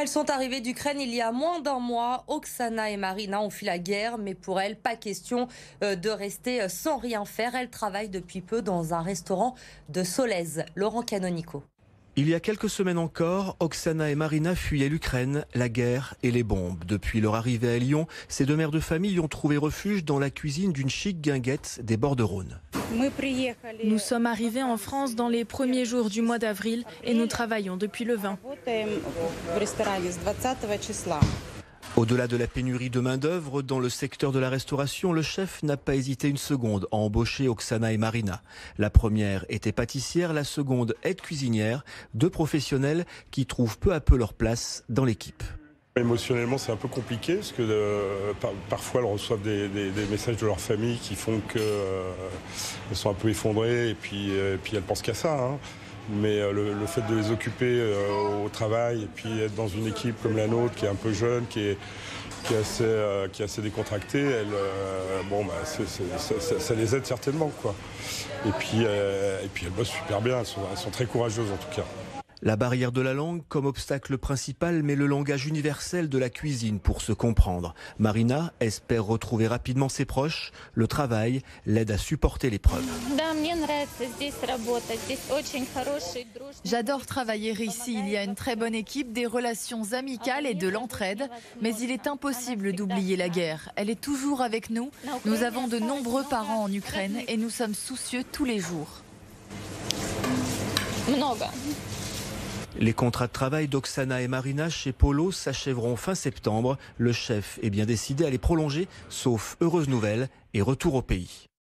Elles sont arrivées d'Ukraine il y a moins d'un mois. Oksana et Marina ont fui la guerre, mais pour elles, pas question de rester sans rien faire. Elles travaillent depuis peu dans un restaurant de Solèze. Laurent Canonico. Il y a quelques semaines encore, Oksana et Marina fuyaient l'Ukraine, la guerre et les bombes. Depuis leur arrivée à Lyon, ces deux mères de famille ont trouvé refuge dans la cuisine d'une chic guinguette des bords de Rhône. Nous sommes arrivés en France dans les premiers jours du mois d'avril et nous travaillons depuis le 20. Au-delà de la pénurie de main-d'œuvre dans le secteur de la restauration, le chef n'a pas hésité une seconde à embaucher Oksana et Marina. La première était pâtissière, la seconde aide-cuisinière, deux professionnels qui trouvent peu à peu leur place dans l'équipe. Émotionnellement, c'est un peu compliqué parce que parfois elles reçoivent des messages de leur famille qui font qu'elles sont un peu effondrées et puis elles pensent qu'à ça. Hein. Mais le fait de les occuper au travail et puis être dans une équipe comme la nôtre qui est un peu jeune, qui est assez décontractée, ça les aide certainement, quoi. Et puis elles bossent super bien, elles sont très courageuses en tout cas. La barrière de la langue comme obstacle principal, mais le langage universel de la cuisine pour se comprendre. Marina espère retrouver rapidement ses proches. Le travail l'aide à supporter l'épreuve. J'adore travailler ici. Il y a une très bonne équipe, des relations amicales et de l'entraide. Mais il est impossible d'oublier la guerre. Elle est toujours avec nous. Nous avons de nombreux parents en Ukraine et nous sommes soucieux tous les jours. Les contrats de travail d'Oksana et Marina chez Polo s'achèveront fin septembre. Le chef est bien décidé à les prolonger, sauf heureuse nouvelle et retour au pays.